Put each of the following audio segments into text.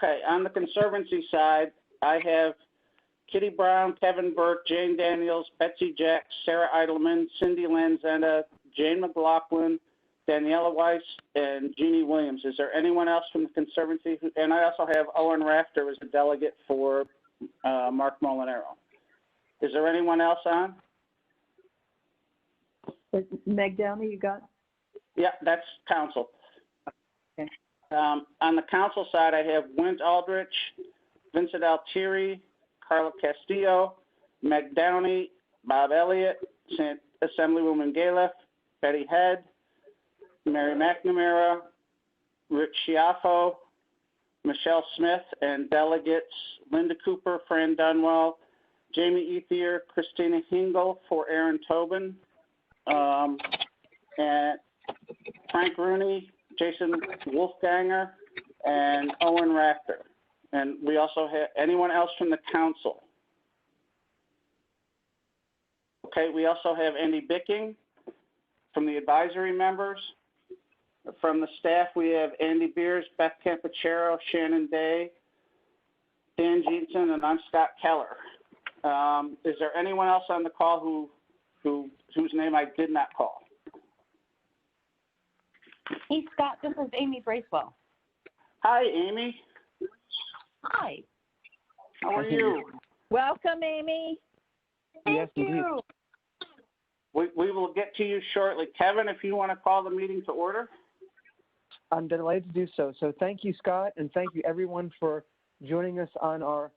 Okay, on the Conservancy side, I have Kitty Brown, Kevin Burke, Jane Daniels, Betsy Jack, Sarah Eidelman, Cindy Lanzetta, Jane McLaughlin, Daniela Weiss, and Jeannie Williams. Is there anyone else from the Conservancy? And I also have Owen Rafter as a delegate for Mark Molinaro. Is there anyone else on? Meg Downey, you got? Yeah, that's council. Okay. On the council side, I have Wint Aldrich, Vincent Altieri, Carla Castillo, Meg Downey, Bob Elliott, Assemblywoman Galiff, Betty Head, Mary McNamara, Rich Schiaffo, Michelle Smith, and delegates Linda Cooper, Fran Dunwell, Jamie Ethier, Christina Hingle for Aaron Tobin, and Frank Rooney, Jason Wolfganger, and Owen Rafter. And we also have anyone else from the council? Okay, we also have Andy Bicking from the advisory members. From the staff, we have Andy Beers, Beth Campachero, Shannon Day, Dan Jeanson, and I'm Scott Keller. Is there anyone else on the call whose name I did not call? Hey, Scott, this is Amy Bracewell. Hi, Amy. Hi. How are you? Welcome, Amy. Thank you. We will get to you shortly. Kevin, if you want to call the meeting to order. I'm delighted to do so. So thank you, Scott, and thank you everyone for joining us on our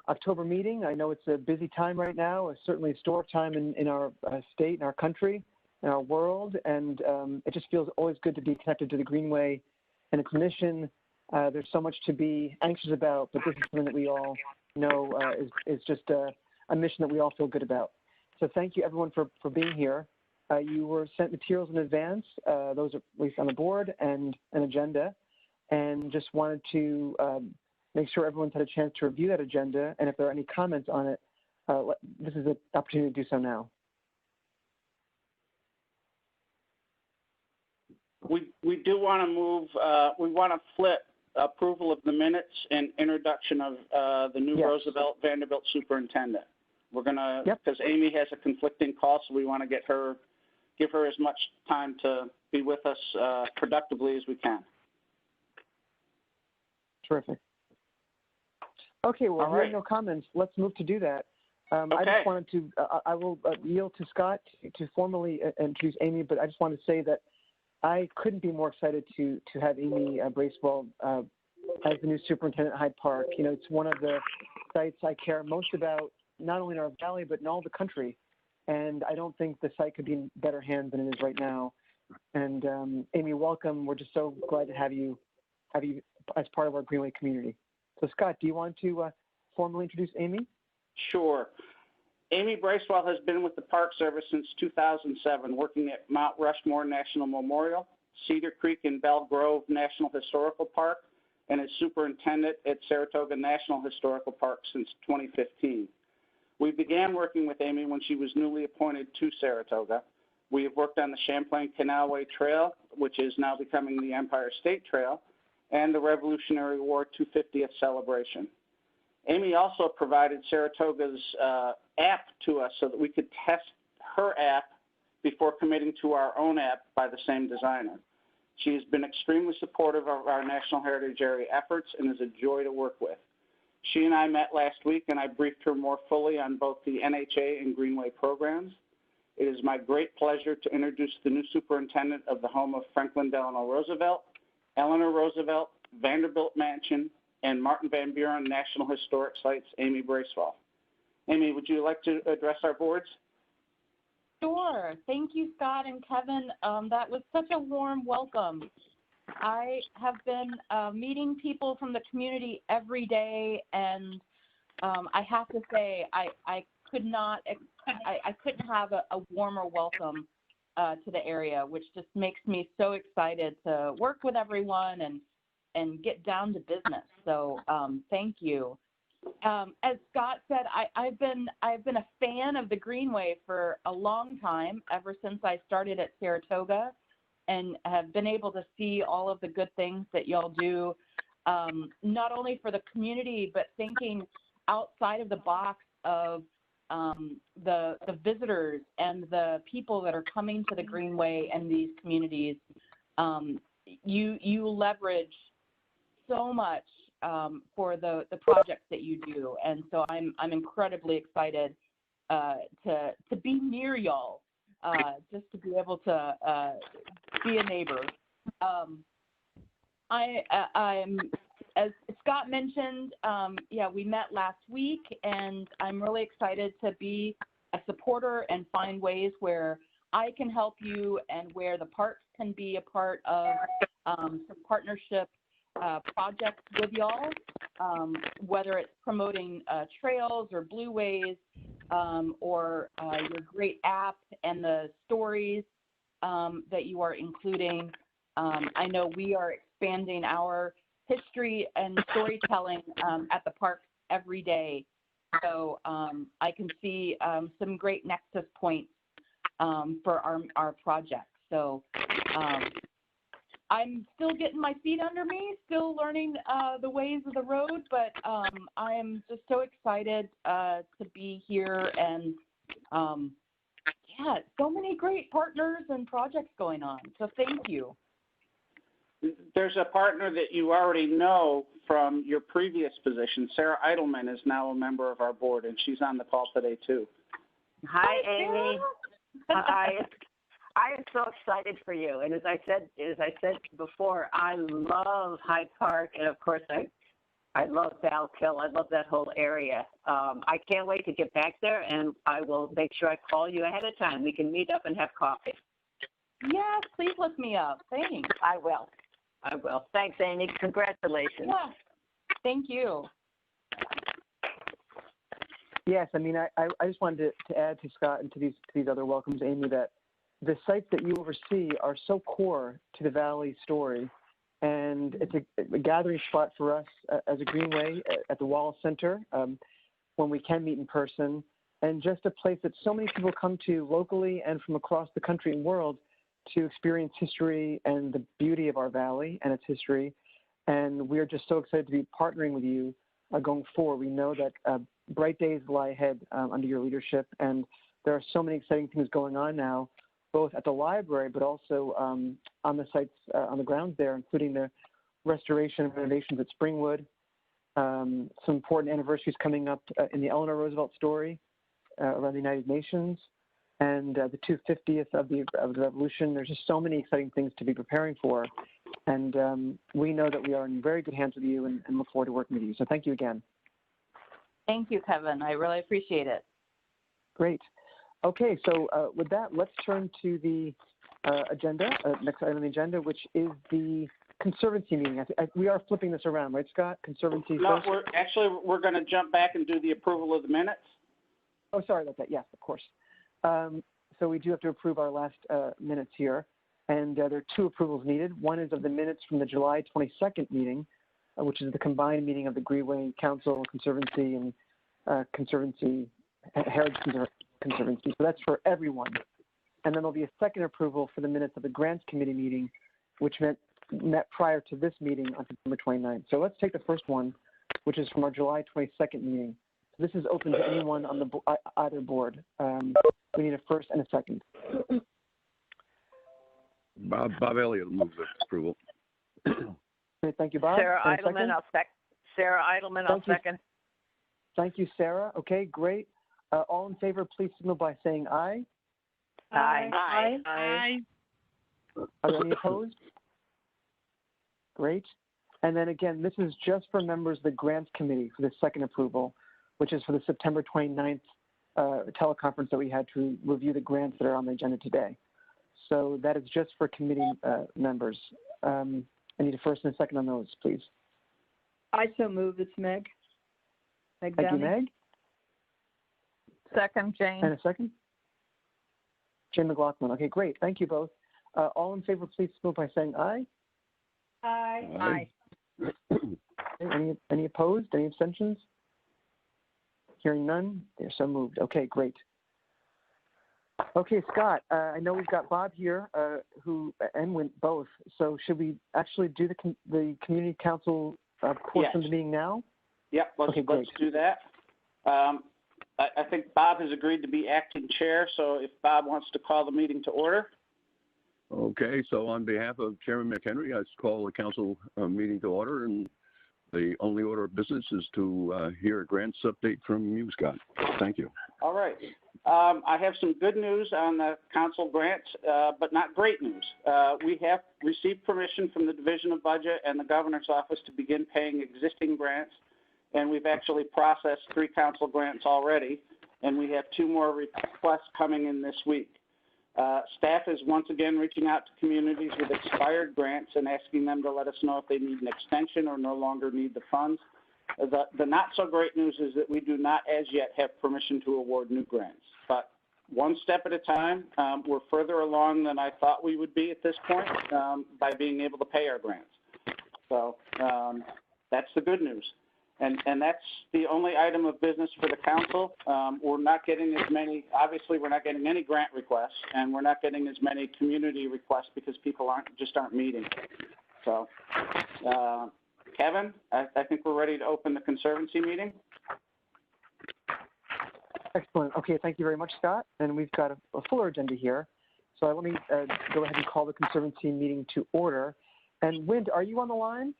October meeting. I know it's a busy time right now, certainly a historic time in our state, in our country, in our world, and it just feels always good to be connected to the Greenway and its mission. There's so much to be anxious about, but this is something that we all know is just a mission that we all feel good about. So thank you everyone for being here. You were sent materials in advance, those are at least on the board, and an agenda, and just wanted to make sure everyone's had a chance to review that agenda, and if there are any comments on it, this is an opportunity to do so now. We do want to move, we want to flip approval of the minutes and introduction of the new Yes. Roosevelt Vanderbilt superintendent. We're going to, Yep. because Amy has a conflicting call, so we want to give her as much time to be with us productively as we can. Terrific. Okay, well, All if you right. have no comments, let's move to do that. I Okay. just wanted to, I will yield to Scott to formally introduce Amy, but I just want to say that I couldn't be more excited to have Amy Bracewell as the new superintendent at Hyde Park. You know, it's one of the sites I care most about, not only in our valley, but in all the country. And I don't think the site could be in better hands than it is right now. And Amy, welcome. We're just so glad to have you as part of our Greenway community. So Scott, do you want to formally introduce Amy? Sure. Amy Bracewell has been with the Park Service since 2007, working at Mount Rushmore National Memorial, Cedar Creek and Belle Grove National Historical Park, and is superintendent at Saratoga National Historical Park since 2015. We began working with Amy when she was newly appointed to Saratoga. We have worked on the Champlain Canalway Trail, which is now becoming the Empire State Trail, and the Revolutionary War 250th celebration. Amy also provided Saratoga's app to us so that we could test her app before committing to our own app by the same designer. She has been extremely supportive of our National Heritage Area efforts and is a joy to work with. She and I met last week, and I briefed her more fully on both the NHA and Greenway programs. It is my great pleasure to introduce the new superintendent of the home of Franklin Delano Roosevelt, Eleanor Roosevelt, Vanderbilt Mansion, and Martin Van Buren National Historic Sites, Amy Bracewell. Amy, would you like to address our boards? Sure. Thank you, Scott and Kevin. That was such a warm welcome. I have been meeting people from the community every day, and I have to say I couldn't have a warmer welcome to the area, which just makes me so excited to work with everyone and get down to business. So thank you. As Scott said, I've been a fan of the Greenway for a long time, ever since I started at Saratoga, and have been able to see all of the good things that y'all do not only for the community, but thinking outside of the box of the visitors and the people that are coming to the Greenway and these communities. You leverage so much for the projects that you do, and so I'm incredibly excited to be near y'all, just to be able to be a neighbor. I'm, as Scott mentioned, yeah, we met last week, and I'm really excited to be a supporter and find ways where I can help you and where the parks can be a part of some partnership projects with y'all, whether it's promoting trails or blueways, or your great app and the stories that you are including. I know we are expanding our history and storytelling at the parks every day. So I can see some great nexus points for our project. So I'm still getting my feet under me, still learning the ways of the road, but I am just so excited to be here, and yeah, so many great partners and projects going on. So thank you. There's a partner that you already know from your previous position. Sarah Eidelman is now a member of our board, and she's on the call today too. Hi, Amy. I am so excited for you. And as I said before, I love Hyde Park, and of course I love Val Kill. I love that whole area. I can't wait to get back there, and I will make sure I call you ahead of time. We can meet up and have coffee. Yes, please look me up. Thanks. I will. Thanks, Amy. Congratulations. Yeah. Thank you. Yes, I mean, I just wanted to add to Scott and to these other welcomes, Amy, that the sites that you oversee are so core to the Valley story, and it's a gathering spot for us as a Greenway at the Wallace Center when we can meet in person, and just a place that so many people come to locally and from across the country and world to experience history and the beauty of our Valley and its history. And we're just so excited to be partnering with you going forward. We know that bright days lie ahead under your leadership, and there are so many exciting things going on now, both at the library, but also on the sites, on the grounds there, including the restoration and renovations at Springwood, some important anniversaries coming up in the Eleanor Roosevelt story around the United Nations, and the 250th of the Revolution. There's just so many exciting things to be preparing for, and we know that we are in very good hands with you, and look forward to working with you. So thank you again. Thank you, Kevin. I really appreciate it. Great. Okay, so with that, let's turn to the agenda, next item on the agenda, which is the Conservancy meeting. We are flipping this around, right, Scott? Conservancy No, first? we're going to jump back and do the approval of the minutes. Oh, sorry about that. Yes, of course. So we do have to approve our last minutes here, and there are two approvals needed. One is of the minutes from the July 22nd meeting, which is the combined meeting of the Greenway Council, Conservancy, and Heritage Conservancy. So that's for everyone. And then there'll be a second approval for the minutes of the Grants Committee meeting, which met prior to this meeting on September 29th. So let's take the first one, which is from our July 22nd meeting. So this is open to anyone on either board. We need a first and a second. Bob Elliott will move the approval. Okay, thank you, Bob. Sarah And a Eidelman, second? Sarah Eidelman, I'll second. Thank you, Sarah. Okay, great. All in favor, please signal by saying aye. Aye. Aye. Are there any opposed? Great. And then again, this is just for members of the Grants Committee for the second approval, which is for the September 29th teleconference that we had to review the grants that are on the agenda today. So that is just for committee members. I need a first and a second on those, please. I so move. It's Meg. Meg Thank you, Downey. Meg. Second, Jane. And a second? Jane McLaughlin. Okay, great. Thank you both. All in favor, please signal by saying aye. Aye. Any opposed? Any abstentions? Hearing none, they're so moved. Okay, great. Okay, Scott, I know we've got Bob here, who and Wint both. So should we actually do the community council portion Yes. of the meeting now? Yep, let's Okay, great. do that. I think Bob has agreed to be acting chair, so if Bob wants to call the meeting to order. Okay, so on behalf of Chairman McHenry, I call the council meeting to order, and the only order of business is to hear a grants update from you, Scott. Thank you. All right. I have some good news on the council grants, but not great news. We have received permission from the Division of Budget and the Governor's Office to begin paying existing grants, and we've actually processed 3 council grants already, and we have 2 more requests coming in this week. Staff is once again reaching out to communities with expired grants and asking them to let us know if they need an extension or no longer need the funds. The not so great news is that we do not as yet have permission to award new grants. But one step at a time, we're further along than I thought we would be at this point by being able to pay our grants. So that's the good news. And that's the only item of business for the council. We're not getting as many, obviously we're not getting any grant requests, and we're not getting as many community requests because people aren't meeting. So, Kevin, I think we're ready to open the Conservancy meeting. Excellent. Okay, thank you very much, Scott. And we've got a fuller agenda here. So let me go ahead and call the Conservancy meeting to order. And Wind, are you on the line?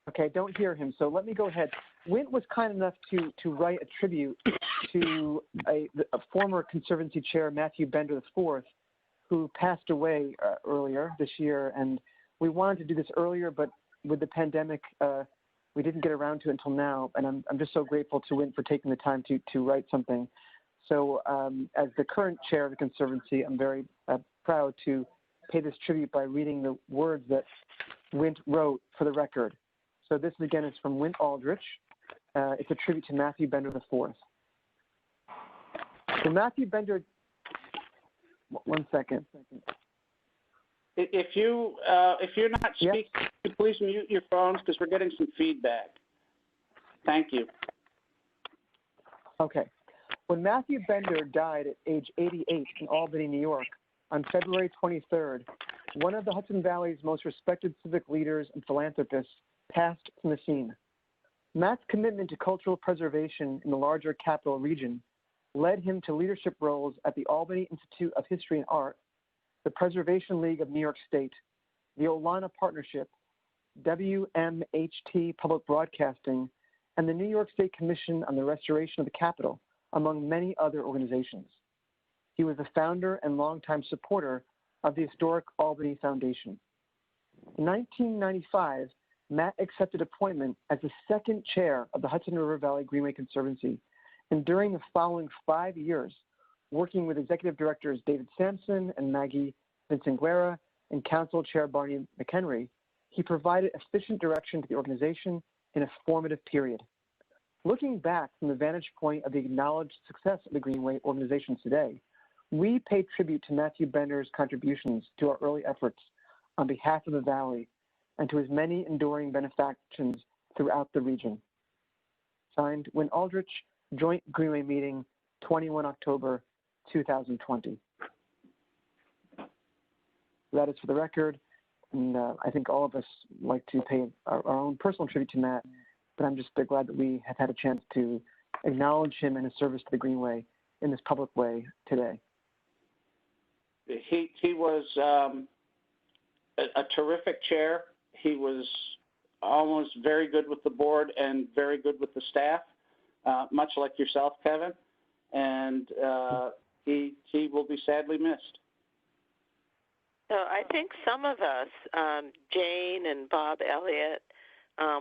Okay, I don't hear him, so let me go ahead. Wint was kind enough to write a tribute to a former Conservancy chair, Matthew Bender IV, who passed away earlier this year. And we wanted to do this earlier, but with the pandemic, we didn't get around to it until now. And I'm just so grateful to Wint for taking the time to write something. So as the current chair of the Conservancy, I'm very proud to pay this tribute by reading the words that Wint wrote for the record. So this, again, is from Wint Aldrich. It's a tribute to Matthew Bender IV. So Matthew Bender, one second. If you're not speaking, please mute your phones because we're getting some feedback. Thank you. Okay. When Matthew Bender died at age 88 in Albany, New York, on February 23rd, one of the Hudson Valley's most respected civic leaders and philanthropists passed from the scene. Matt's commitment to cultural preservation in the larger capital region led him to leadership roles at the Albany Institute of History and Art, the Preservation League of New York State, the Olana Partnership, WMHT Public Broadcasting, and the New York State Commission on the Restoration of the Capitol, among many other organizations. He was the founder and longtime supporter of the historic Albany Foundation. In 1995, Matt accepted appointment as the second chair of the Hudson River Valley Greenway Conservancy, and during the following 5 years, working with executive directors David Sampson and Maggie Vincent-Guerra and council chair Barney McHenry, he provided efficient direction to the organization in a formative period. Looking back from the vantage point of the acknowledged success of the Greenway organization today, we pay tribute to Matthew Bender's contributions to our early efforts on behalf of the Valley and to his many enduring benefactions throughout the region. Signed, Wint Aldrich, Joint Greenway Meeting, 21 October, 2020. That is for the record, and I think all of us like to pay our own personal tribute to Matt, but I'm just glad that we have had a chance to acknowledge him and his service to the Greenway in this public way today. He was a terrific chair. He was almost very good with the board and very good with the staff, much like yourself, Kevin. And he will be sadly missed. So I think some of us, Jane and Bob Elliott,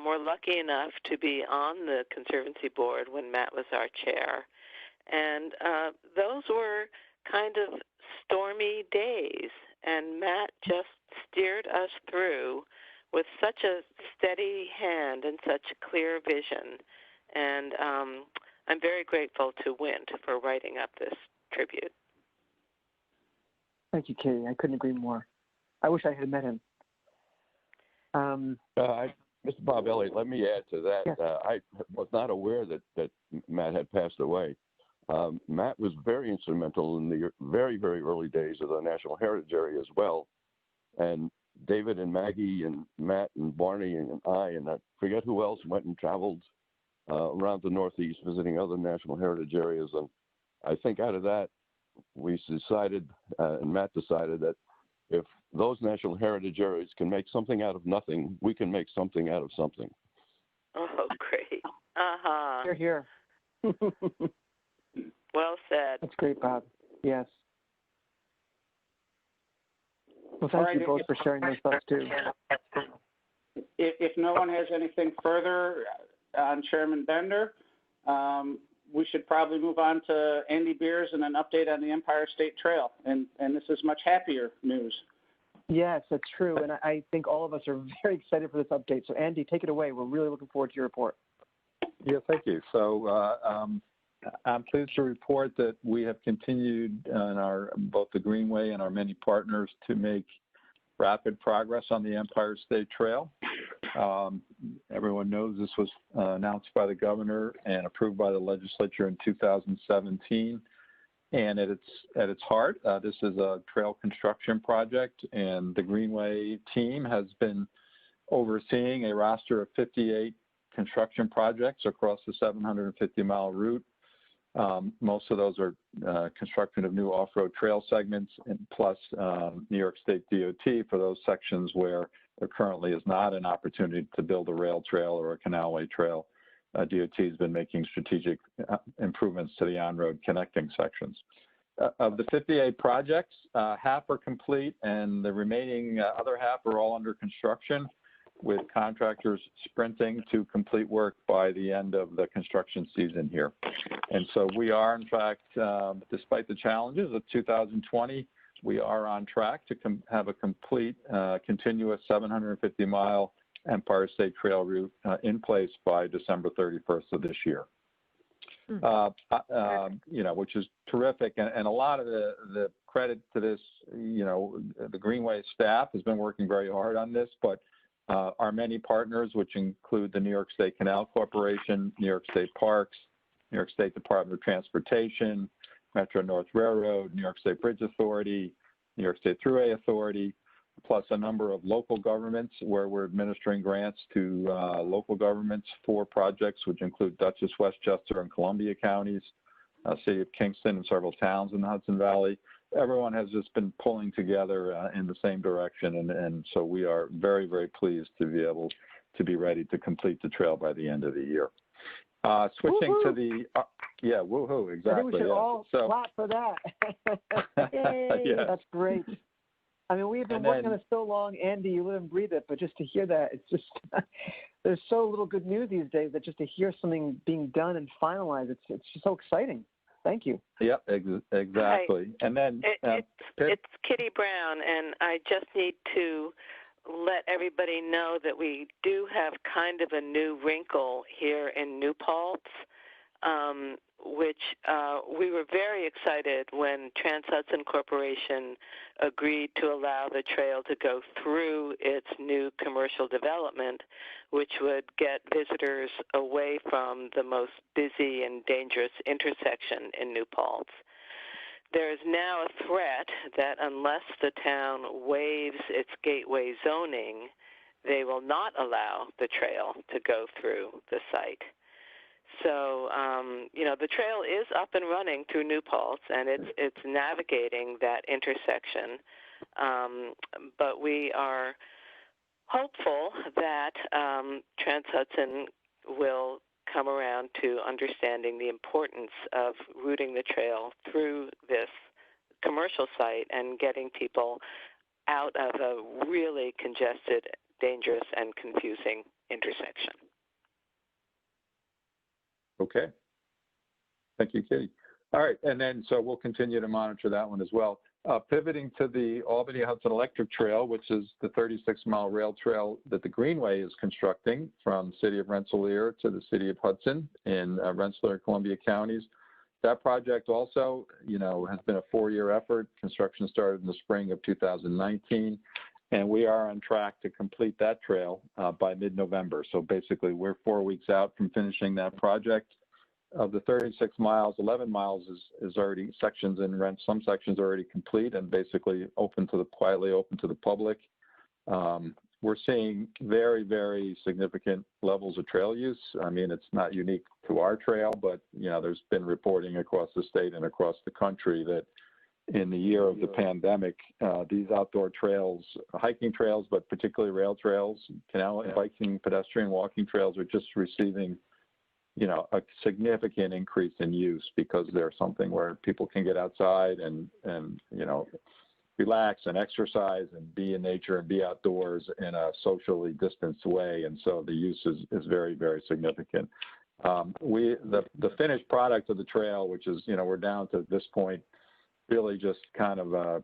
were lucky enough to be on the Conservancy board when Matt was our chair. And those were kind of stormy days. And Matt just steered us through with such a steady hand and such clear vision. And I'm very grateful to Wint for writing up this tribute. Thank you, Katie. I couldn't agree more. I wish I had met him. Mr. Bob Elliott, let me add to that. Yes. I was not aware that Matt had passed away. Matt was very instrumental in the very, very early days of the National Heritage Area as well. And David and Maggie and Matt and Barney and I forget who else went and traveled around the Northeast visiting other national heritage areas. And I think out of that, we decided, and Matt decided, that if those national heritage areas can make something out of nothing, we can make something out of something. Oh, great. Uh-huh. Here, here. Well said. That's great, Bob. Yes. Well, All thank right, you both for sharing those thoughts too. If no one has anything further on Chairman Bender, we should probably move on to Andy Beers and an update on the Empire State Trail. And this is much happier news. Yes, that's true. And I think all of us are very excited for this update. So Andy, take it away. We're really looking forward to your report. Yeah, thank you. So I'm pleased to report that we have continued on both the Greenway and our many partners to make rapid progress on the Empire State Trail. Everyone knows this was announced by the governor and approved by the legislature in 2017. And at its heart, this is a trail construction project, and the Greenway team has been overseeing a roster of 58 construction projects across the 750-mile route. Most of those are construction of new off-road trail segments, and plus New York State DOT for those sections where there currently is not an opportunity to build a rail trail or a canalway trail. DOT has been making strategic improvements to the on-road connecting sections. Of the 58 projects, half are complete, and the remaining other half are all under construction, with contractors sprinting to complete work by the end of the construction season here. And so we are, in fact, despite the challenges of 2020, we are on track to have a complete, continuous 750-mile Empire State Trail route in place by December 31st of this year. Which is terrific. And a lot of the credit to this, the Greenway staff has been working very hard on this, but our many partners, which include the New York State Canal Corporation, New York State Parks, New York State Department of Transportation, Metro North Railroad, New York State Bridge Authority, New York State Thruway Authority, plus a number of local governments where we're administering grants to local governments for projects, which include Dutchess, Westchester, and Columbia counties, City of Kingston, and several towns in the Hudson Valley. Everyone has just been pulling together in the same direction, and so we are very, very pleased to be able to be ready to complete the trail by the end of the year. Switching woo-hoo. to the, yeah, woohoo, exactly. I think we should all clap for that. Yay, yeah. That's great. I mean, we've been working on this so long, Andy, you live and breathe it, but just to hear that, it's just, there's so little good news these days that just to hear something being done and finalized, it's just so exciting. Thank you. Yep, exactly. Hi. And then it's Kitty Brown, and I just need to let everybody know that we do have kind of a new wrinkle here in New Paltz, which we were very excited when Trans-Hudson Corporation agreed to allow the trail to go through its new commercial development, which would get visitors away from the most busy and dangerous intersection in New Paltz. There is now a threat that unless the town waives its gateway zoning, they will not allow the trail to go through the site. So, the trail is up and running through New Paltz, and it's navigating that intersection. But we are hopeful that Trans-Hudson will come around to understanding the importance of routing the trail through this commercial site and getting people out of a really congested, dangerous, and confusing intersection. Okay. Thank you, Kitty. All right, and then so we'll continue to monitor that one as well. Pivoting to the Albany Hudson Electric Trail, which is the 36-mile rail trail that the Greenway is constructing from the city of Rensselaer to the city of Hudson in Rensselaer and Columbia counties. That project also, has been a 4-year effort. Construction started in the spring of 2019, and we are on track to complete that trail by mid-November. So basically, we're 4 weeks out from finishing that project. Of the 36 miles, 11 miles is already some sections are already complete and basically quietly open to the public. We're seeing very, very significant levels of trail use. I mean, it's not unique to our trail, but, there's been reporting across the state and across the country that in the year of the pandemic, these outdoor trails, hiking trails, but particularly rail trails, canal and biking, pedestrian walking trails are just receiving, a significant increase in use because they're something where people can get outside and relax and exercise and be in nature and be outdoors in a socially distanced way. And so the use is very, very significant. The finished product of the trail, which is, we're down to this point, really just kind of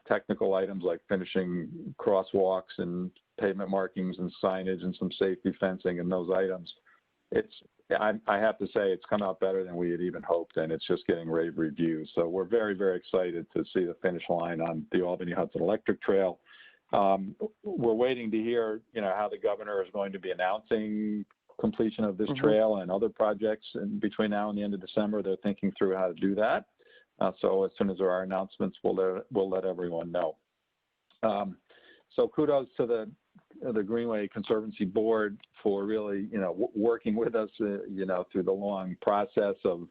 technical items like finishing crosswalks and pavement markings and signage and some safety fencing and those items. I have to say it's come out better than we had even hoped, and it's just getting rave reviews. So we're very, very excited to see the finish line on the Albany Hudson Electric Trail. We're waiting to hear, how the governor is going to be announcing completion of this trail and other projects. And between now and the end of December, they're thinking through how to do that. So as soon as there are announcements, we'll let everyone know. So kudos to the Greenway Conservancy Board for really, working with us, through the long process of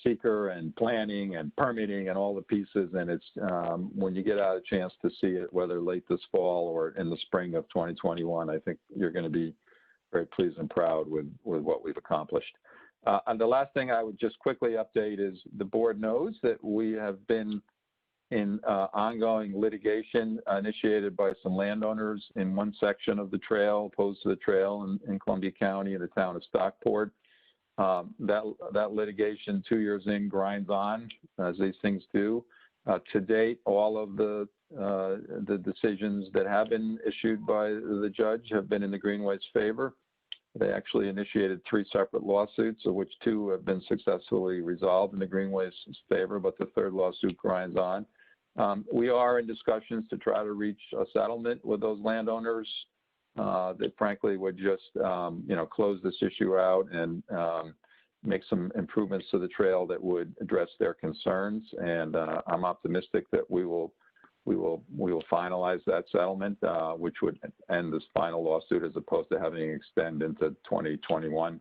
seeker and planning and permitting and all the pieces. And it's when you get out a chance to see it, whether late this fall or in the spring of 2021, I think you're going to be very pleased and proud with what we've accomplished. And the last thing I would just quickly update is the board knows that we have been in ongoing litigation initiated by some landowners in one section of the trail, opposed to the trail in Columbia County in the town of Stockport. That litigation 2 years in grinds on, as these things do. To date, all of the decisions that have been issued by the judge have been in the Greenway's favor. They actually initiated 3 separate lawsuits, of which 2 have been successfully resolved in the Greenway's favor, but the 3rd lawsuit grinds on. We are in discussions to try to reach a settlement with those landowners that frankly would just, close this issue out and make some improvements to the trail that would address their concerns. And I'm optimistic that we will finalize that settlement, which would end this final lawsuit as opposed to having it extend into 2021.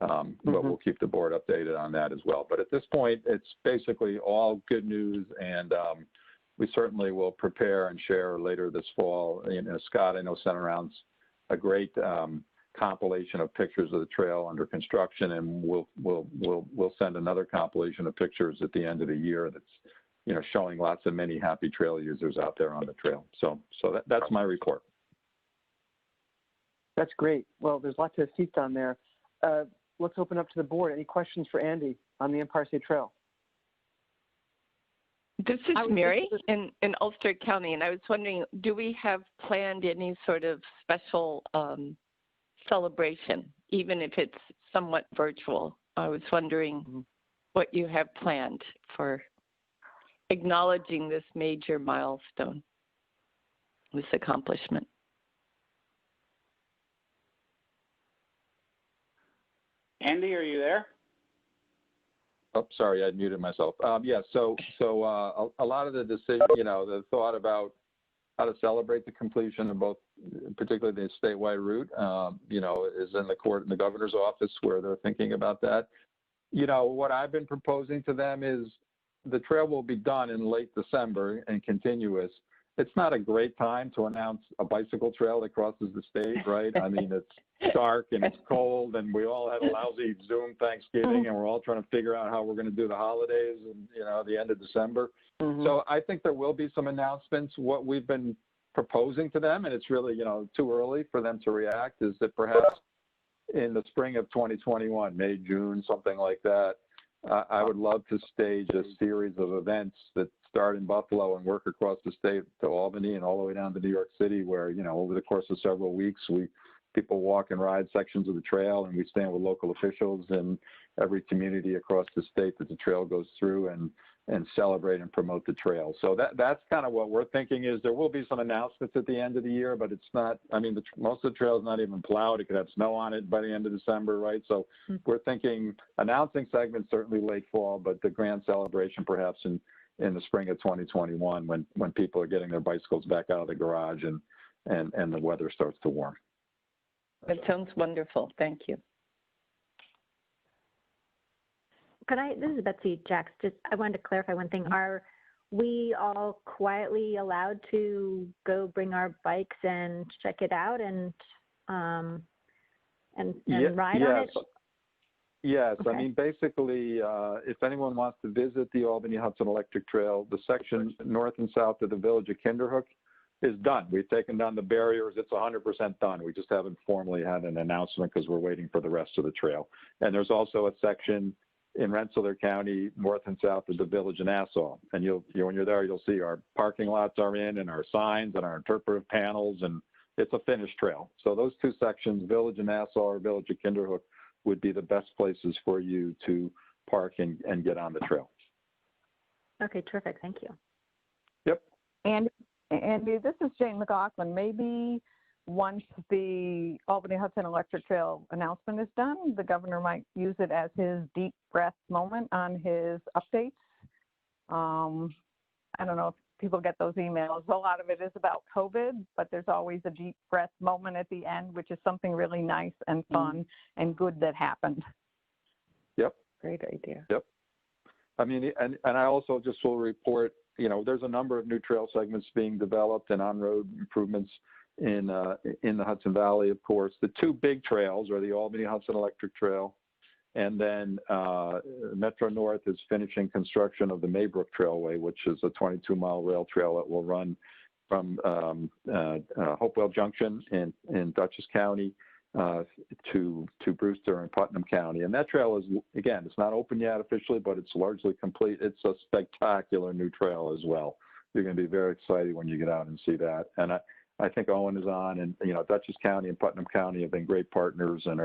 But we'll keep the board updated on that as well. But at this point, it's basically all good news, and we certainly will prepare and share later this fall. Scott, I know, sent around a great compilation of pictures of the trail under construction, and we'll send another compilation of pictures at the end of the year that's showing lots of many happy trail users out there on the trail. So that's my report. That's great. Well, there's lots of seats on there. Let's open up to the board. Any questions for Andy on the Empire State Trail? This is Mary in Ulster County, and I was wondering, do we have planned any sort of special celebration, even if it's somewhat virtual? I was wondering what you have planned for acknowledging this major milestone, this accomplishment. Andy, are you there? Oh, sorry, I muted myself. Yeah, so a lot of the decision, the thought about how to celebrate the completion of both, particularly the statewide route, is in the governor's office where they're thinking about that. What I've been proposing to them is the trail will be done in late December and continuous. It's not a great time to announce a bicycle trail that crosses the state, right? I mean, it's dark and it's cold, and we all had a lousy Zoom Thanksgiving, and we're all trying to figure out how we're going to do the holidays and, the end of December. So I think there will be some announcements. What we've been proposing to them, and it's really, too early for them to react, is that perhaps in the spring of 2021, May, June, something like that, I would love to stage a series of events that start in Buffalo and work across the state to Albany and all the way down to New York City, where, over the course of several weeks, people walk and ride sections of the trail, and we stand with local officials in every community across the state that the trail goes through and celebrate and promote the trail. So that's kind of what we're thinking. Is there will be some announcements at the end of the year, but it's not, most of the trail is not even plowed. It could have snow on it by the end of December, right? So we're thinking announcing segments certainly late fall, but the grand celebration perhaps in the spring of 2021 when people are getting their bicycles back out of the garage and and the weather starts to warm. That sounds wonderful. Thank you. This is Betsy Jacks. I wanted to clarify one thing. Are we all quietly allowed to go bring our bikes and check it out and ride on it? Yes. Okay. I mean, basically, if anyone wants to visit the Albany Hudson Electric Trail, the section north and south of the village of Kinderhook is done. We've taken down the barriers. It's 100% done. We just haven't formally had an announcement because we're waiting for the rest of the trail. And there's also a section in Rensselaer County, north and south of the village in Nassau. And when you're there, you'll see our parking lots are in and our signs and our interpretive panels, and it's a finished trail. So those two sections, village of Nassau or village of Kinderhook, would be the best places for you to park and get on the trail. Okay, terrific. Thank you. Yep. And Andy, this is Jane McLaughlin. Maybe once the Albany Hudson Electric Trail announcement is done, the governor might use it as his deep breath moment on his updates. I don't know if people get those emails. A lot of it is about COVID, but there's always a deep breath moment at the end, which is something really nice and fun and good that happened. Yep. Great idea. Yep. I mean, and I also just will report, there's a number of new trail segments being developed and on-road improvements in the Hudson Valley, of course. The two big trails are the Albany Hudson Electric Trail, and then Metro North is finishing construction of the Maybrook Trailway, which is a 22-mile rail trail that will run from Hopewell Junction in Dutchess County to Brewster and Putnam County. And that trail is, again, it's not open yet officially, but it's largely complete. It's a spectacular new trail as well. You're going to be very excited when you get out and see that. And I think Owen is on, and Dutchess County and Putnam County have been great partners, and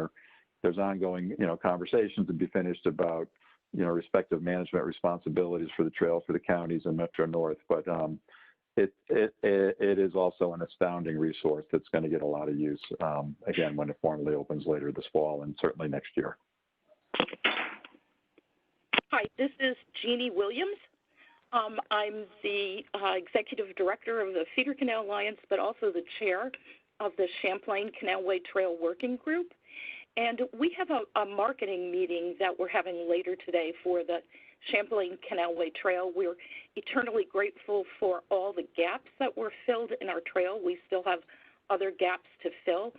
there's ongoing conversations to be finished about respective management responsibilities for the trail for the counties and Metro North. But it is also an astounding resource that's going to get a lot of use again when it formally opens later this fall and certainly next year. Hi, this is Jeannie Williams. I'm the executive director of the Feeder Canal Alliance, but also the chair of the Champlain Canalway Trail Working Group. And we have a marketing meeting that we're having later today for the Champlain Canalway Trail. We're eternally grateful for all the gaps that were filled in our trail. We still have other gaps to fill,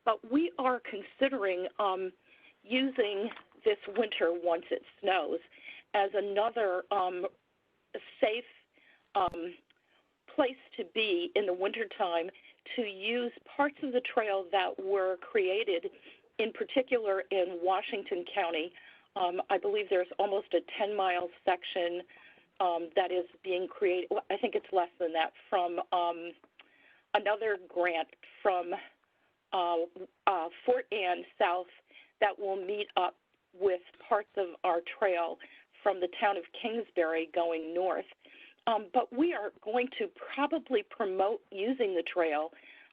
but we are considering using this winter, once it snows, as another safe place to be in the wintertime, to use parts of the trail that were created, in particular in Washington County. I believe there's almost a 10-mile section that is being created. Well, I think it's less than that, from another grant from Fort Anne South that will meet up with parts of our trail from the town of Kingsbury going north. But we are going to probably promote using the trail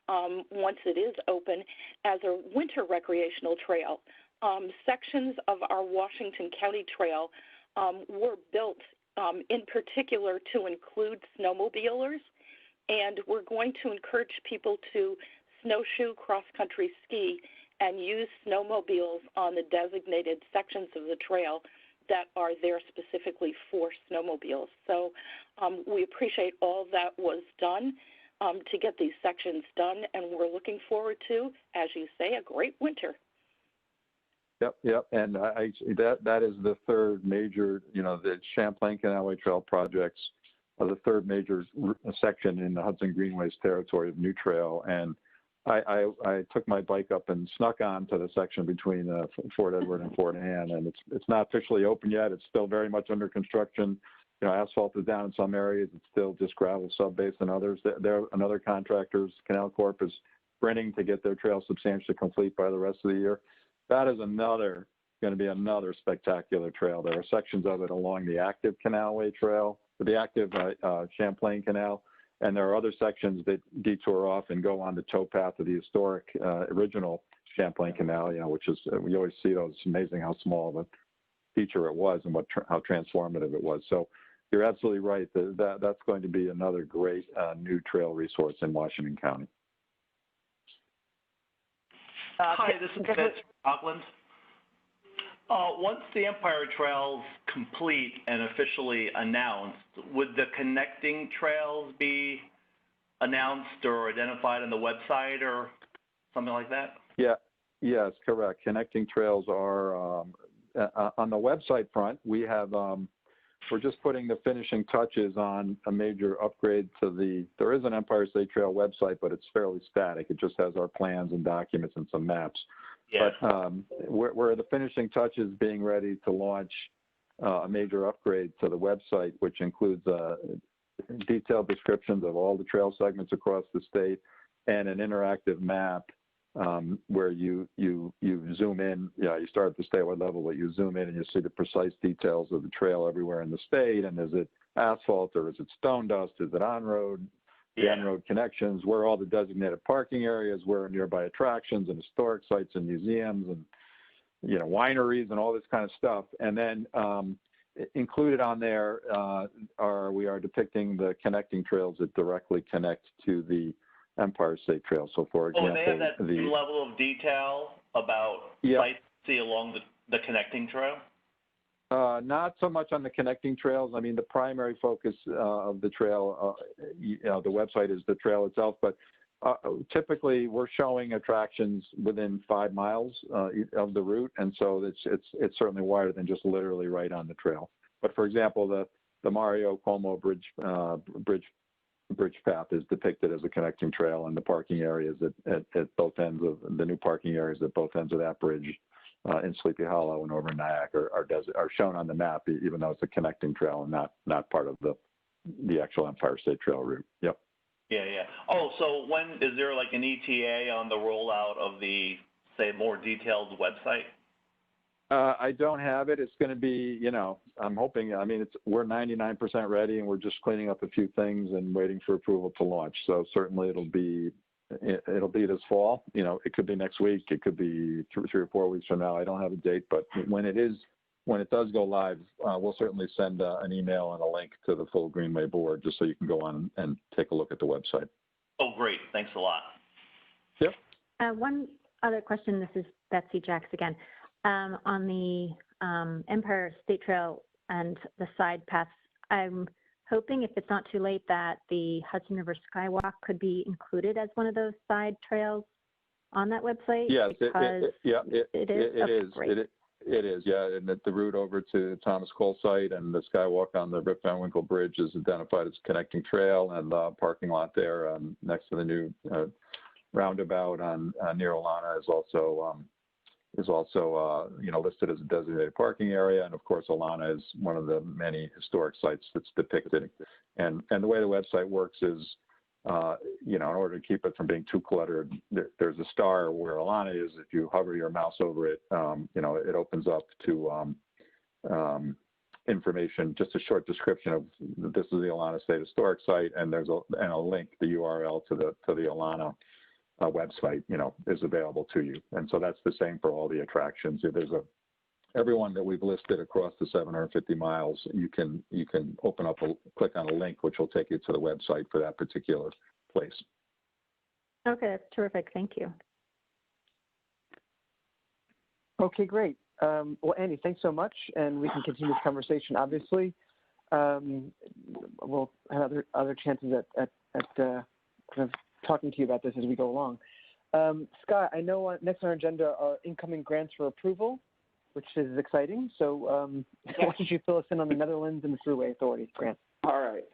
once it is open as a winter recreational trail. Sections of our Washington County Trail were built in particular to include snowmobilers, and we're going to encourage people to snowshoe, cross-country ski, and use snowmobiles on the designated sections of the trail that are there specifically for snowmobiles. So we appreciate all that was done to get these sections done, and we're looking forward to, as you say, a great winter. Yep. And that is the third major, the Champlain Canalway Trail projects are the third major section in the Hudson Greenway's territory of new trail. And I took my bike up and snuck on to the section between Fort Edward and Fort Anne, and it's not officially open yet. It's still very much under construction. Asphalt is down in some areas. It's still just gravel subbase in others. Another contractors, Canal Corp, is sprinting to get their trail substantially complete by the rest of the year. That is going to be another spectacular trail. There are sections of it along the active Canalway Trail, the active Champlain Canal, and there are other sections that detour off and go on the towpath of the historic original Champlain Canal, which is, we always see those. It's amazing how small of a feature it was and how transformative it was. So you're absolutely right. That's going to be another great new trail resource in Washington County. Hi, this is Vince Auckland. Once the Empire Trail's complete and officially announced, would the connecting trails be announced or identified on the website or something like that? Yeah, yes, correct. Connecting trails are on the website front. We have we're just putting the finishing touches on a major upgrade to there is an Empire State Trail website, but it's fairly static. It just has our plans and documents and some maps. Yeah. But where the finishing touches being ready to launch a major upgrade to the website, which includes detailed descriptions of all the trail segments across the state and an interactive map where you zoom in. You start at the statewide level, but you zoom in and you see the precise details of the trail everywhere in the state. And is it asphalt or is it stone dust? Is it on road? The on-road connections, where all the designated parking areas, where are nearby attractions and historic sites and museums and, wineries and all this kind of stuff. And then included on there we are depicting the connecting trails that directly connect to the Empire State Trail. So, for example, they have that level of detail about sites to see along the connecting trail? Not so much on the connecting trails. I mean, the primary focus of the trail, the website is the trail itself, but typically we're showing attractions within 5 miles of the route, and so it's certainly wider than just literally right on the trail. But for example, the Mario Cuomo bridge path is depicted as a connecting trail, and the parking areas at both ends of the new parking areas at both ends of that bridge in Sleepy Hollow and over in Nyack are shown on the map, even though it's a connecting trail and not part of the actual Empire State Trail route. Yep. Yeah. Oh, so when is there like an ETA on the rollout of the, say, more detailed website? I don't have it. It's going to be, I'm hoping. I mean, we're 99% ready, and we're just cleaning up a few things and waiting for approval to launch. So certainly it'll be this fall. It could be next week. It could be 3 or 4 weeks from now. I don't have a date, but when it does go live, we'll certainly send an email and a link to the full Greenway board just so you can go on and take a look at the website. Oh, great. Thanks a lot. Yep. One other question. This is Betsy Jacks again. On the Empire State Trail and the side paths, I'm hoping, if it's not too late, that the Hudson River Skywalk could be included as one of those side trails on that website. Yes, it is. Great. It is, yeah. And the route over to Thomas Cole site and the Skywalk on the Rip Van Winkle Bridge is identified as a connecting trail, and the parking lot there next to the new roundabout near Olana is also listed as a designated parking area. And of course, Olana is one of the many historic sites that's depicted. And the way the website works is, in order to keep it from being too cluttered, there's a star where Olana is. If you hover your mouse over it, it opens up to information, just a short description of this is the Olana State Historic Site, and there's a link, the URL to the Olana website, is available to you. And so that's the same for all the attractions. There's everyone that we've listed across the 750 miles, you can open up, click on a link, which will take you to the website for that particular place. Okay, that's terrific. Thank you. Okay, great. Well, Andy, thanks so much, and we can continue this conversation. Obviously, we'll have other chances at kind of talking to you about this as we go along. Scott, I know next on our agenda are incoming grants for approval, which is exciting. So why don't you fill us in on the Netherlands and the Thruway Authority grant? All right.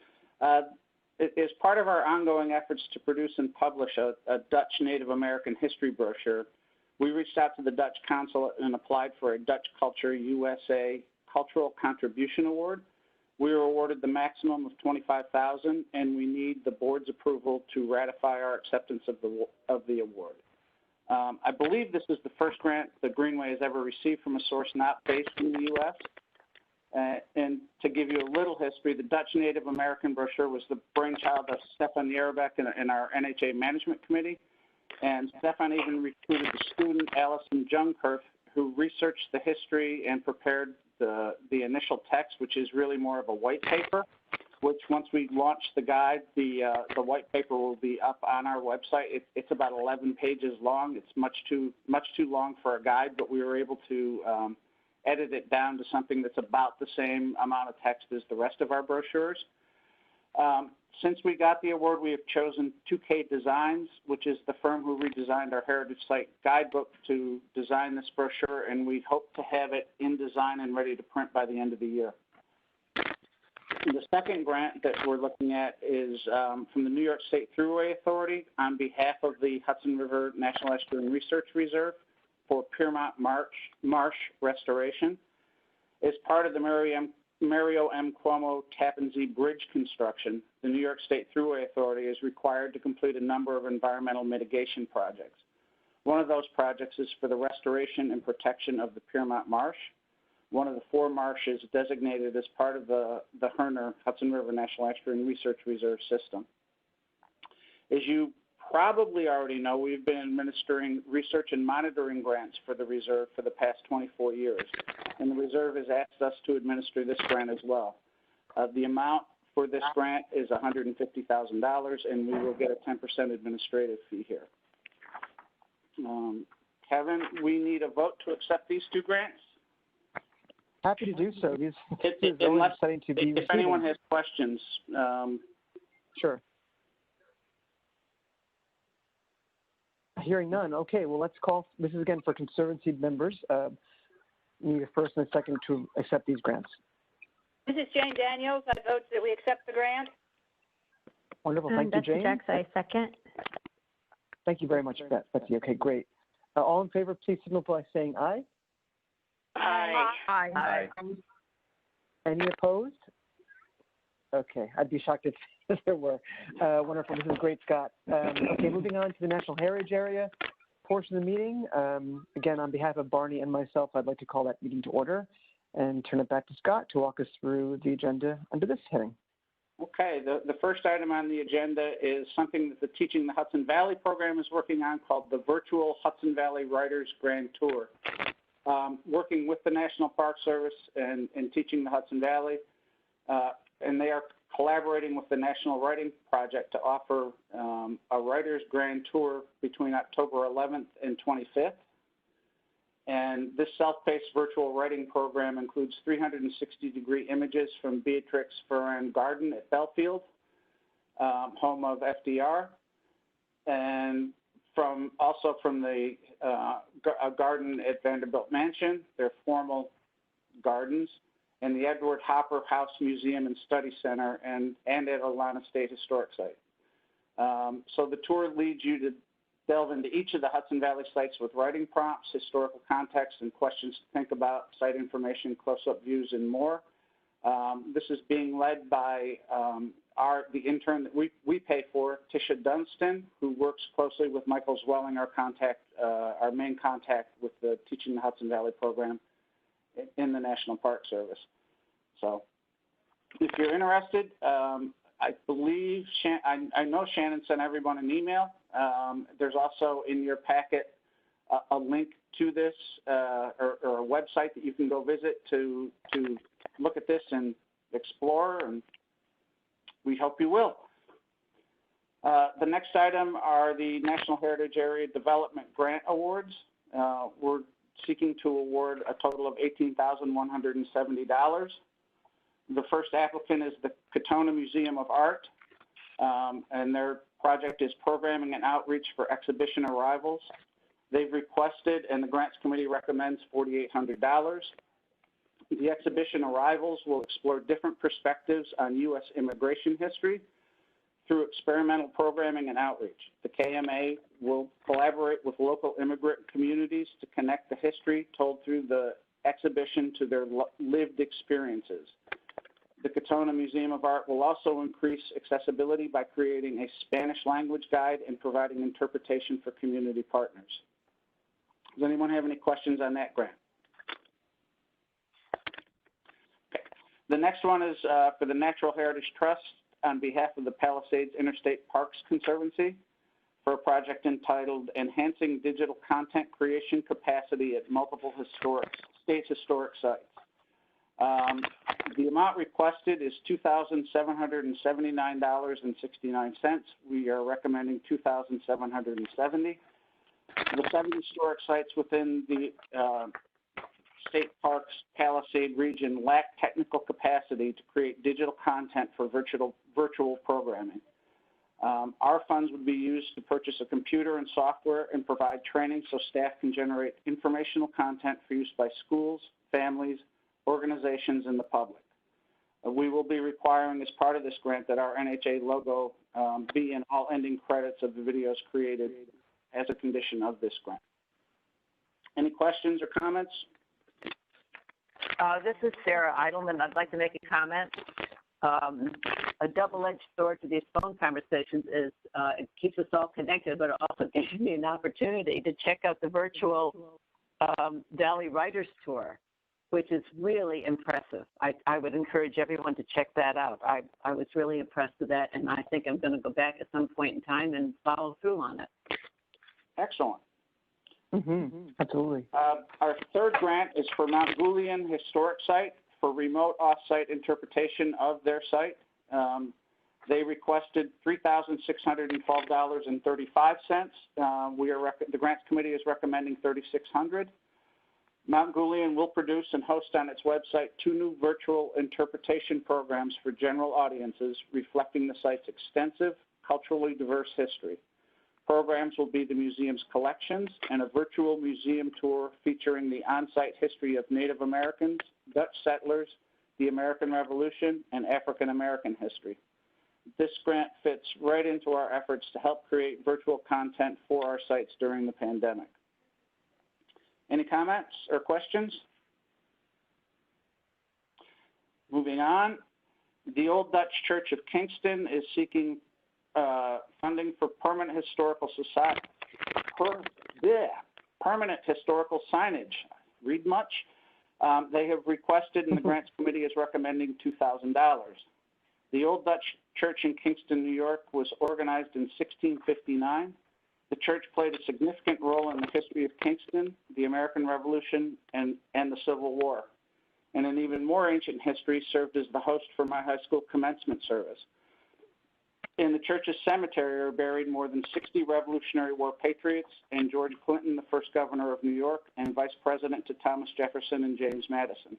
As part of our ongoing efforts to produce and publish a Dutch Native American history brochure, we reached out to the Dutch Consulate and applied for a Dutch Culture USA Cultural Contribution Award. We were awarded the maximum of $25,000, and we need the board's approval to ratify our acceptance of the award. I believe this is the first grant the Greenway has ever received from a source not based in the U.S. And to give you a little history, the Dutch Native American brochure was the brainchild of Stefan Yerebeck and our NHA Management Committee. And Stefan even recruited a student, Alison Jungkurf, who researched the history and prepared the initial text, which is really more of a white paper. which once we launch the guide, the white paper will be up on our website. It's about 11 pages long. It's much too long for a guide, but we were able to edit it down to something that's about the same amount of text as the rest of our brochures. Since we got the award, we have chosen 2K Designs, which is the firm who redesigned our Heritage Site guidebook, to design this brochure, and we hope to have it in design and ready to print by the end of the year. The second grant that we're looking at is from the New York State Thruway Authority on behalf of the Hudson River National Estuarine Research Reserve for Piermont Marsh restoration. As part of the Mario M. Cuomo Tappan Zee Bridge construction, the New York State Thruway Authority is required to complete a number of environmental mitigation projects. One of those projects is for the restoration and protection of the Piermont Marsh, one of the 4 marshes designated as part of the Herner Hudson River National Estuarine Research Reserve system. As you probably already know, we've been administering research and monitoring grants for the reserve for the past 24 years, and the reserve has asked us to administer this grant as well. The amount for this grant is $150,000, and we will get a 10% administrative fee here. Kevin, we need a vote to accept these 2 grants. Happy to do so. These If anyone has questions. Sure. Hearing none. Okay, well, let's call. This is again for Conservancy members. We need a first and a second to accept these grants. This is Jane Daniels. I vote that we accept the grant. Wonderful. Thank you, Jane. Jax, I second. Thank you very much, Betsy. Okay, great. All in favor, please signal by saying aye. Aye. Aye. Aye. Any opposed? Okay, I'd be shocked if there were. Wonderful. This is great, Scott. Okay, moving on to the National Heritage Area portion of the meeting. Again, on behalf of Barney and myself, I'd like to call that meeting to order and turn it back to Scott to walk us through the agenda under this heading. Okay, the first item on the agenda is something that the Teaching the Hudson Valley program is working on, called the Virtual Hudson Valley Writers Grand Tour. Working with the National Park Service and Teaching the Hudson Valley, and they are collaborating with the National Writing Project to offer a Writers Grand Tour between October 11th and 25th. And this self-paced virtual writing program includes 360-degree images from Beatrix Ferrand Garden at Belfield, home of FDR, and also from the garden at Vanderbilt Mansion, their formal gardens, and the Edward Hopper House Museum and Study Center, and at Atlanta State Historic Site. So the tour leads you to delve into each of the Hudson Valley sites with writing prompts, historical context, and questions to think about, site information, close-up views, and more. This is being led by the intern that we pay for, Tisha Dunstan, who works closely with Michael Zwelling, our main contact with the Teaching the Hudson Valley program in the National Park Service. So if you're interested, I believe, I know Shannon sent everyone an email. There's also in your packet a link to this or a website that you can go visit to look at this and explore, and we hope you will. The next item are the National Heritage Area Development Grant Awards. We're seeking to award a total of $18,170. The first applicant is the Katona Museum of Art, and their project is programming and outreach for exhibition arrivals. They've requested, and the grants committee recommends, $4,800. The exhibition arrivals will explore different perspectives on U.S. immigration history through experimental programming and outreach. The KMA will collaborate with local immigrant communities to connect the history told through the exhibition to their lived experiences. The Katona Museum of Art will also increase accessibility by creating a Spanish language guide and providing interpretation for community partners. Does anyone have any questions on that grant? Okay. The next one is for the Natural Heritage Trust on behalf of the Palisades Interstate Parks Conservancy for a project entitled Enhancing Digital Content Creation Capacity at Multiple State Historic Sites. The amount requested is $2,779.69. We are recommending $2,770. The 7 historic sites within the State Parks Palisade region lack technical capacity to create digital content for virtual programming. Our funds would be used to purchase a computer and software and provide training so staff can generate informational content for use by schools, families, organizations, and the public. We will be requiring as part of this grant that our NHA logo be in all ending credits of the videos created as a condition of this grant. Any questions or comments? This is Sarah Eidelman. I'd like to make a comment. A double-edged sword to these phone conversations is it keeps us all connected, but it also gives me an opportunity to check out the virtual Valley Writers Tour, which is really impressive. I would encourage everyone to check that out. I was really impressed with that, and I think I'm going to go back at some point in time and follow through on it. Excellent. Absolutely. Our third grant is for Mount Julian Historic Site for remote off-site interpretation of their site. They requested $3,612.35. The grants committee is recommending $3,600. Mount Julian will produce and host on its website 2 new virtual interpretation programs for general audiences reflecting the site's extensive, culturally diverse history. Programs will be the museum's collections and a virtual museum tour featuring the on-site history of Native Americans, Dutch settlers, the American Revolution, and African American history. This grant fits right into our efforts to help create virtual content for our sites during the pandemic. Any comments or questions? Moving on, the Old Dutch Church of Kingston is seeking funding for permanent historical signage. Read much? They have requested, and the grants committee is recommending $2,000. The Old Dutch Church in Kingston, New York was organized in 1659. The church played a significant role in the history of Kingston, the American Revolution, and the Civil War. And in even more ancient history, served as the host for my high school commencement service. In the church's cemetery are buried more than 60 Revolutionary War patriots and George Clinton, the first governor of New York, and vice president to Thomas Jefferson and James Madison.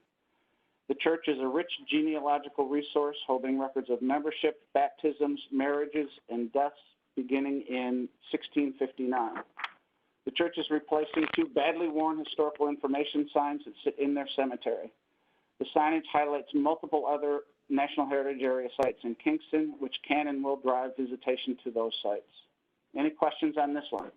The church is a rich genealogical resource holding records of membership, baptisms, marriages, and deaths beginning in 1659. The church is replacing 2 badly worn historical information signs that sit in their cemetery. The signage highlights multiple other National Heritage Area sites in Kingston, which can and will drive visitation to those sites. Any questions on this one?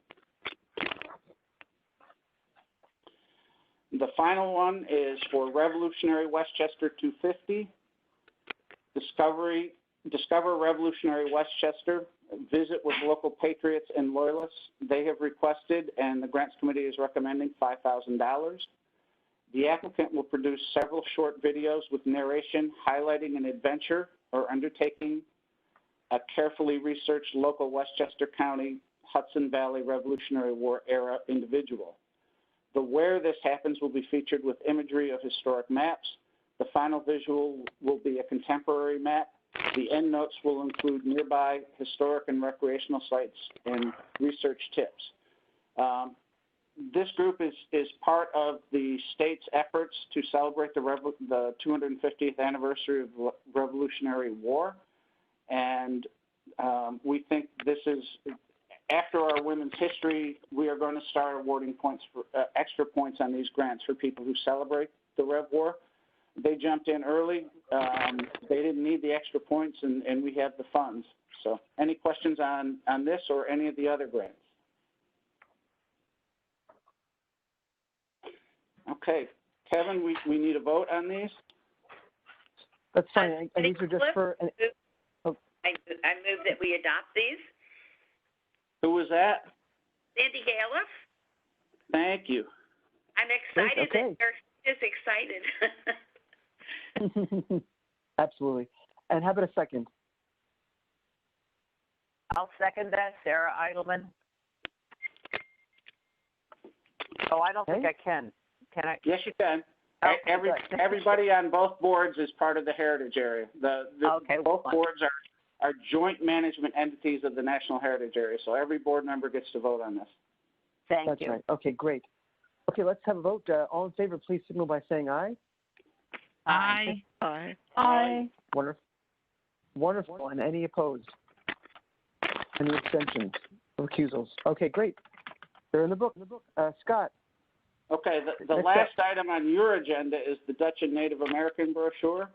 The final one is for Revolutionary Westchester 250. Discover Revolutionary Westchester. Visit with local patriots and loyalists. They have requested, and the grants committee is recommending $5,000. The applicant will produce several short videos with narration highlighting an adventure or undertaking a carefully researched local Westchester County, Hudson Valley Revolutionary War era individual. The where this happens will be featured with imagery of historic maps. The final visual will be a contemporary map. The end notes will include nearby historic and recreational sites and research tips. This group is part of the state's efforts to celebrate the 250th anniversary of the Revolutionary War. And we think this is, after our women's history, we are going to start awarding points for extra points on these grants for people who celebrate the Rev War. They jumped in early. They didn't need the extra points, and we have the funds. So any questions on this or any of the other grants? Okay, Kevin, we need a vote on these. That's fine. And these are just for. I move that we adopt these. Who was that? Sandy Galiff. Thank you. I'm excited okay. that you're just excited. Absolutely. And how about a second? I'll second that, Sarah Eidelman. Oh, I don't think I can. Can I? Yes, you can. Everybody on both boards is part of the heritage area. Both boards are joint management entities of the National Heritage Area, so every board member gets to vote on this. Thank you. Right. Okay, great. Okay, let's have a vote. All in favor, please signal by saying aye. Aye. Aye. Wonderful. Wonderful. And any opposed? Any abstentions? Recusals? Okay, great. They're in the book. Scott. Okay, the last item on your agenda is the Dutch and Native American brochure.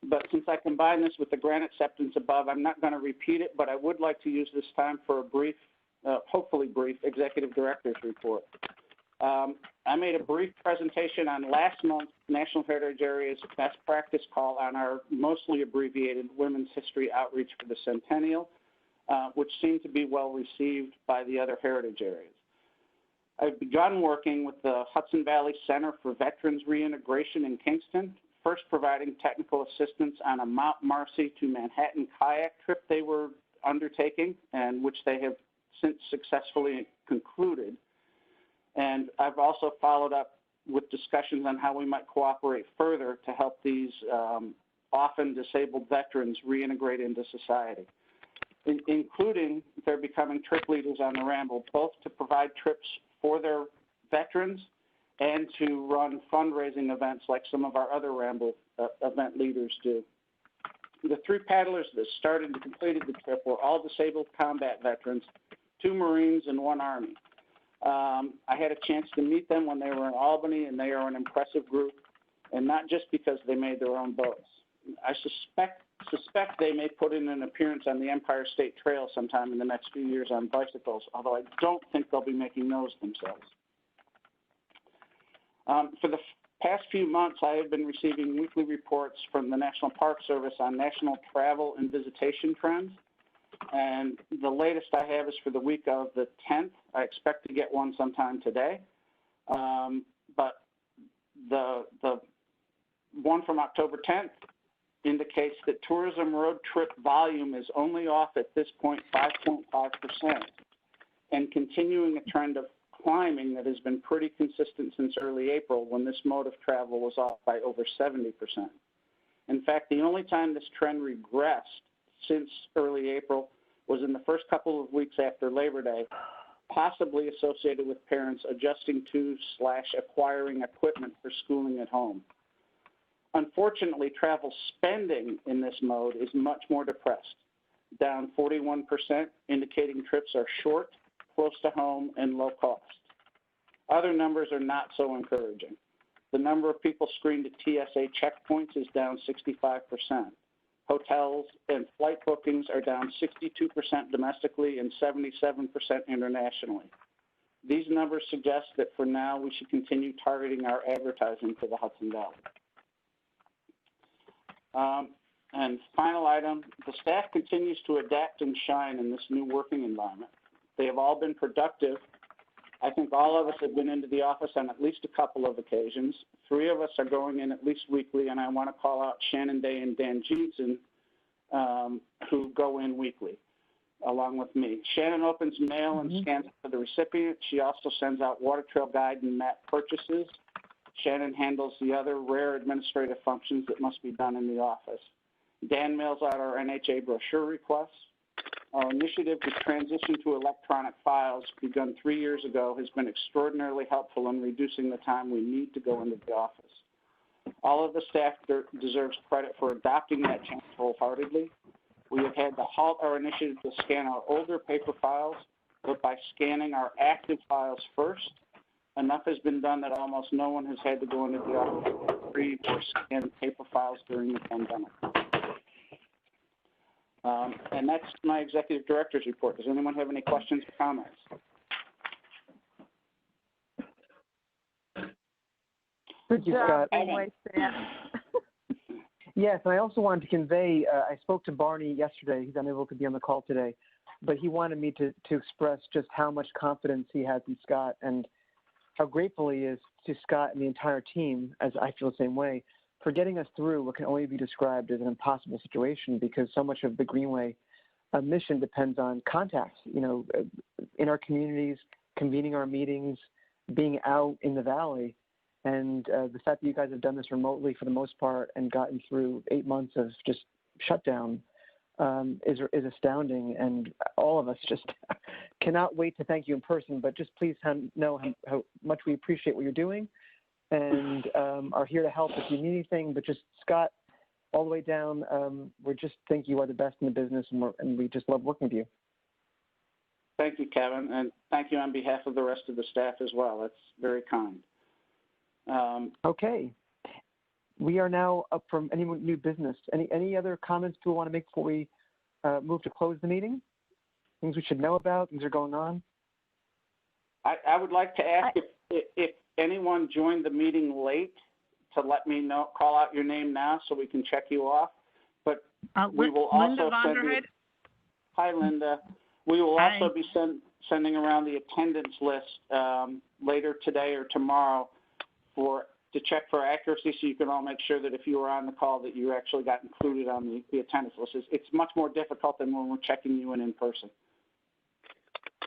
But since I combined this with the grant acceptance above, I'm not going to repeat it, but I would like to use this time for a brief, hopefully brief, executive director's report. I made a brief presentation on last month's National Heritage Area's best practice call on our mostly abbreviated Women's History Outreach for the Centennial, which seemed to be well received by the other heritage areas. I've begun working with the Hudson Valley Center for Veterans Reintegration in Kingston, first providing technical assistance on a Mount Marcy to Manhattan kayak trip they were undertaking, and which they have since successfully concluded. And I've also followed up with discussions on how we might cooperate further to help these often disabled veterans reintegrate into society, including their becoming trip leaders on the Ramble, both to provide trips for their veterans and to run fundraising events like some of our other Ramble event leaders do. The 3 paddlers that started and completed the trip were all disabled combat veterans, 2 Marines and 1 Army. I had a chance to meet them when they were in Albany, and they are an impressive group, and not just because they made their own boats. I suspect they may put in an appearance on the Empire State Trail sometime in the next few years on bicycles, although I don't think they'll be making those themselves. For the past few months, I have been receiving weekly reports from the National Park Service on national travel and visitation trends. And the latest I have is for the week of the 10th. I expect to get one sometime today. But the one from October 10th indicates that tourism road trip volume is only off at this point 5.5%, and continuing a trend of climbing that has been pretty consistent since early April, when this mode of travel was off by over 70%. In fact, the only time this trend regressed since early April was in the first couple of weeks after Labor Day, possibly associated with parents adjusting to / acquiring equipment for schooling at home. Unfortunately, travel spending in this mode is much more depressed, down 41%, indicating trips are short, close to home, and low cost. Other numbers are not so encouraging. The number of people screened at TSA checkpoints is down 65%. Hotels and flight bookings are down 62% domestically and 77% internationally. These numbers suggest that for now we should continue targeting our advertising to the Hudson Valley. And final item, the staff continues to adapt and shine in this new working environment. They have all been productive. I think all of us have been into the office on at least a couple of occasions. 3 of us are going in at least weekly, and I want to call out Shannon Day and Dan Jeanson, who go in weekly, along with me. Shannon opens mail and scans it for the recipient. She also sends out water trail guide and map purchases. Shannon handles the other rare administrative functions that must be done in the office. Dan mails out our NHA brochure requests. Our initiative to transition to electronic files, begun 3 years ago, has been extraordinarily helpful in reducing the time we need to go into the office. All of the staff deserves credit for adopting that change wholeheartedly. We have had to halt our initiative to scan our older paper files, but by scanning our active files first, enough has been done that almost no one has had to go into the office to retrieve or scan paper files during the pandemic. And that's my executive director's report. Does anyone have any questions or comments? Thank you, Scott. Yes, and I also wanted to convey, I spoke to Barney yesterday. He's unable to be on the call today, but he wanted me to express just how much confidence he has in Scott and how grateful he is to Scott and the entire team, as I feel the same way, for getting us through what can only be described as an impossible situation, because so much of the Greenway mission depends on contacts, you know, in our communities, convening our meetings, being out in the valley. And the fact that you guys have done this remotely for the most part and gotten through 8 months of just shutdown is astounding. And all of us just cannot wait to thank you in person. But just please know how much we appreciate what you're doing and are here to help if you need anything. But just, Scott, all the way down, we just think you are the best in the business, and we just love working with you. Thank you, Kevin, and thank you on behalf of the rest of the staff as well. That's very kind. Okay. We are now up from any new business. Any other comments people want to make before we move to close the meeting? Things we should know about, things are going on? I would like to ask if anyone joined the meeting late to let me know, call out your name now so we can check you off. But we will also send you. Hi, Linda. We will also be sending around the attendance list later today or tomorrow to check for accuracy, so you can all make sure that if you were on the call that you actually got included on the attendance list. It's much more difficult than when we're checking you in person.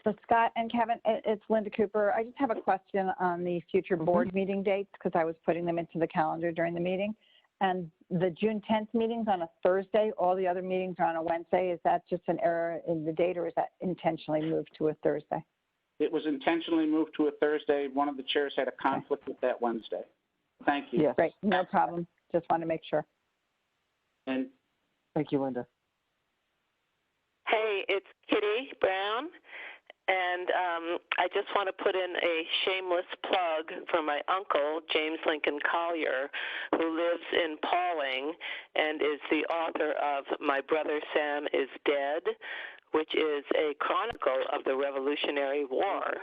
So Scott and Kevin, it's Linda Cooper. I just have a question on the future board meeting dates because I was putting them into the calendar during the meeting. And the June 10th meeting's on a Thursday. All the other meetings are on a Wednesday. Is that just an error in the date, or is that intentionally moved to a Thursday? It was intentionally moved to a Thursday. One of the chairs had a conflict with that Wednesday. Thank you. Yes. Great, no problem. Just want to make sure. And thank you, Linda. Hey, it's Kitty Brown. And I just want to put in a shameless plug for my uncle, James Lincoln Collier, who lives in Pauling and is the author of My Brother Sam is Dead, which is a chronicle of the Revolutionary War.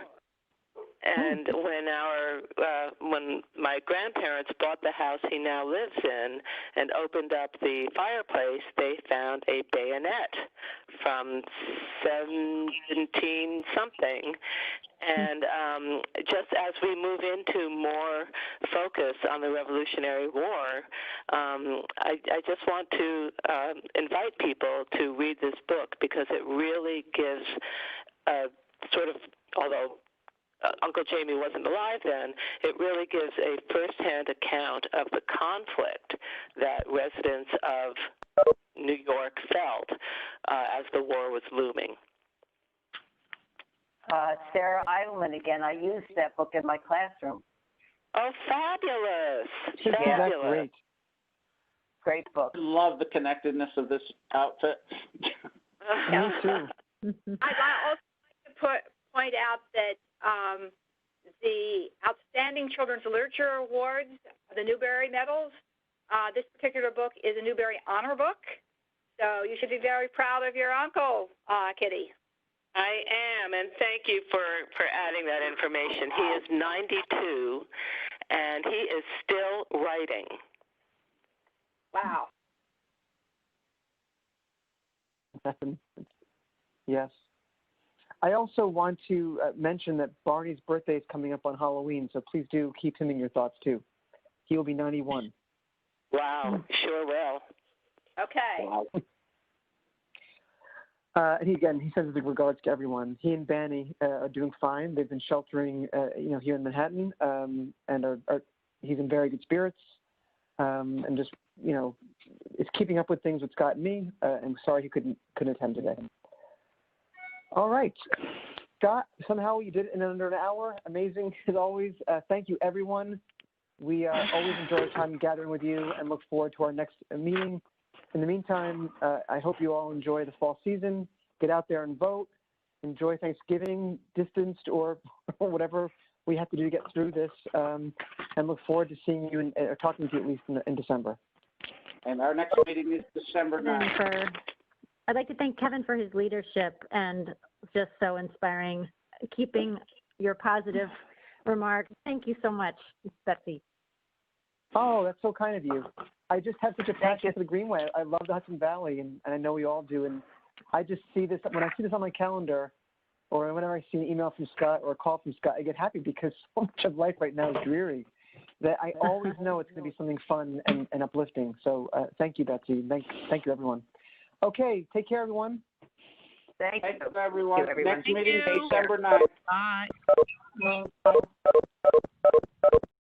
And when my grandparents bought the house he now lives in and opened up the fireplace, they found a bayonet from 17-something. And just as we move into more focus on the Revolutionary War, I just want to invite people to read this book because it really gives a sort of, although Uncle Jamie wasn't alive then, it really gives a firsthand account of the conflict that residents of New York felt as the war was looming. Sarah Eidelman again. I used that book in my classroom. Oh, fabulous. That's great. Great book. I love the connectedness of this outfit. Me too. I'd also like to point out that the Outstanding Children's Literature Awards, the Newbery Medals, this particular book is a Newbery Honor Book. So you should be very proud of your uncle, Kitty. I am, and thank you for adding that information. He is 92, and he is still writing. Wow. Yes. I also want to mention that Barney's birthday is coming up on Halloween, so please do keep him in your thoughts, too. He will be 91. Wow, sure will. Okay. Wow. And he says with regards to everyone, he and Banny are doing fine. They've been sheltering, here in Manhattan, and he's in very good spirits, and just, is keeping up with things with Scott and me. And sorry he couldn't attend today. All right, Scott. Somehow you did it in under an hour. Amazing as always. Thank you, everyone. We always enjoy our time gathering with you and look forward to our next meeting. In the meantime, I hope you all enjoy the fall season. Get out there and vote. Enjoy Thanksgiving, distanced or whatever we have to do to get through this. And look forward to seeing you or talking to you at least in December. And our next meeting is December 9th. I'd like to thank Kevin for his leadership and just so inspiring, keeping your positive remarks. Thank you so much, Betsy. Oh, that's so kind of you. I just have such a passion for the Greenway. I love the Hudson Valley, and I know we all do. And I just see this, when I see this on my calendar, or whenever I see an email from Scott or a call from Scott, I get happy because so much of life right now is dreary that I always know it's going to be something fun and uplifting. So thank you, Betsy. Thank you, everyone. Okay, take care, everyone. Thank you, everyone. Next meeting, December 9th. Bye.